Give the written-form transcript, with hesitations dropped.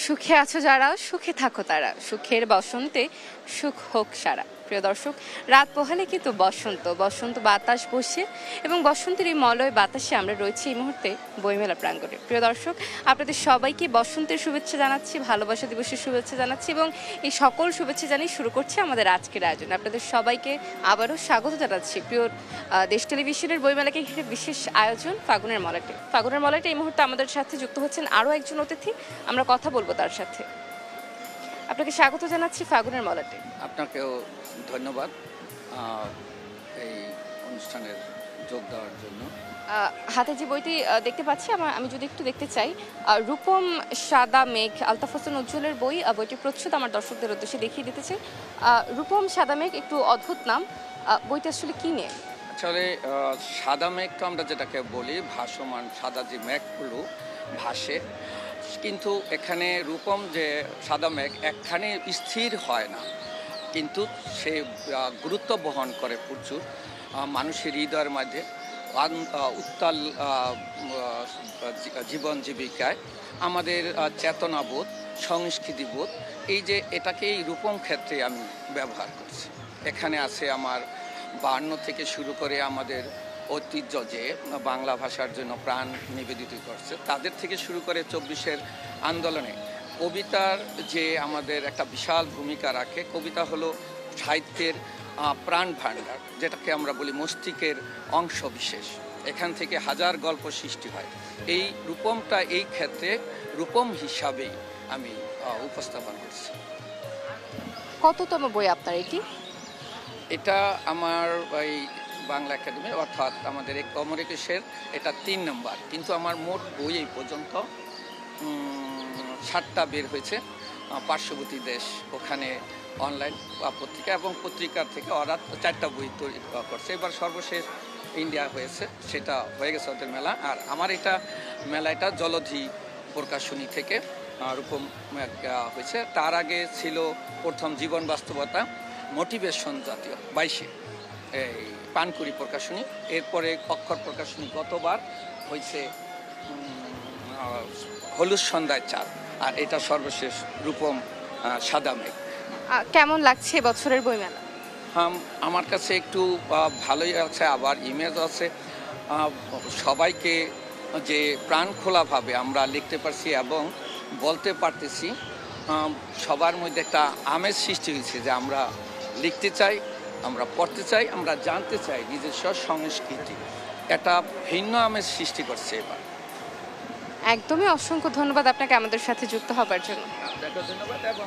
সুখে আছো যারা, সুখে থাকো তারা, সুখের বসন্তে সুখ হোক সারা। প্রিয় দর্শক, রাত পোহালে কিন্তু বসন্ত বাতাস বসে এবং বসন্তের এই মলয় বাতাসে আমরা রয়েছি এই মুহূর্তে বইমেলা প্রাঙ্গণে। প্রিয় দর্শক, আপনাদের সবাইকে বসন্তের শুভেচ্ছা জানাচ্ছি, ভালোবাসা দিবসের শুভেচ্ছা জানাচ্ছি এবং এই সকল শুভেচ্ছা জানিয়ে শুরু করছি আমাদের আজকের আয়োজন। আপনাদের সবাইকে আবারও স্বাগত জানাচ্ছি প্রিয় দেশ টেলিভিশনের বইমেলাকে ঘিরে বিশেষ আয়োজন ফাগুনের মলয়টে। এই মুহূর্তে আমাদের সাথে যুক্ত হচ্ছেন আরও একজন অতিথি, আমরা কথা বলবো তার সাথে। আপনাকে স্বাগত জানাচ্ছি ফাগুনের মলয়টে। আপনাকেও ধন্যবাদ এই অনুষ্ঠানের যোগ দেওয়ার জন্য। হাতে যে বইটি দেখতে পাচ্ছি, আমি যদি একটু দেখতে চাই, রূপম সাদা মেঘ, আলতাফ হোসেন উজ্জ্বলের বই। বইটি প্রচ্ছদ আমার দর্শকদের উদ্দেশ্যে দেখিয়ে দিতে চাই। রূপম সাদা মেঘ, একটু অদ্ভুত নাম, বইটা আসলে কি নিয়ে? আসলে সাদা মেঘ তো আমরা যেটাকে বলি ভাসমান সাদা যে মেঘগুলো ভাসে, কিন্তু এখানে রূপম যে সাদা মেঘ একখানে স্থির হয় না, কিন্তু সে গুরুত্ব বহন করে প্রচুর মানুষের হৃদয়ের মাঝে উত্তাল জীবন জীবিকায় আমাদের চেতনাবোধ, সংস্কৃতিবোধ, এই যে এটাকে এই রূপম ক্ষেত্রে আমি ব্যবহার করছি। এখানে আছে আমার 52 থেকে শুরু করে আমাদের ঐতিহ্য যে বাংলা ভাষার জন্য প্রাণ নিবেদিত করছে, তাদের থেকে শুরু করে 24-এর আন্দোলনে কবিতার যে আমাদের একটা বিশাল ভূমিকা রাখে। কবিতা হলো সাহিত্যের প্রাণ ভাণ্ডার, যেটাকে আমরা বলি মস্তিষ্কের অংশ বিশেষ। এখান থেকে হাজার গল্প সৃষ্টি হয়। এই রূপমটা এই ক্ষেত্রে রূপম হিসাবেই আমি উপস্থাপন করছি। কততম বই আপনার এটি? এটা আমার এই বাংলা একাডেমি, অর্থাৎ আমাদের এই কমর একুশের এটা 3 নম্বর, কিন্তু আমার মোট বই এই পর্যন্ত 7টা বের হয়েছে। পার্শ্ববর্তী দেশ, ওখানে অনলাইন পত্রিকা এবং পত্রিকার থেকে ওরা 4টা বই তৈরি করছে। এবার সর্বশেষ ইন্ডিয়া হয়েছে, সেটা হয়ে গেছে ওদের মেলা। আর আমার এটা জলধি প্রকাশনী থেকে রূপম হয়েছে। তার আগে ছিল প্রথম জীবন বাস্তবতা মোটিভেশন জাতীয় 22-এ এই পানকুড়ি প্রকাশনী। এরপরে অক্ষর প্রকাশনী গতবার হয়েছে হলুদ সন্ধ্যায় চাঁদ, আর এটা সর্বশেষ রূপম সাদা মেঘ। কেমন লাগছে বছরের বইমেলা? আমার কাছে একটু ভালোই আছে, আবার ইমেজ আছে। সবাইকে যে প্রাণ খোলাভাবে আমরা লিখতে পারছি এবং বলতে পারতেছি, সবার মধ্যে একটা আমেজ সৃষ্টি হয়েছে যে আমরা লিখতে চাই, আমরা পড়তে চাই, আমরা জানতে চাই নিজস্ব সংস্কৃতি। এটা ভিন্ন আমেজ সৃষ্টি করছে এবার। একদমই অসংখ্য ধন্যবাদ আপনাকে আমাদের সাথে যুক্ত হবার জন্য। আপনাকে ধন্যবাদ এবং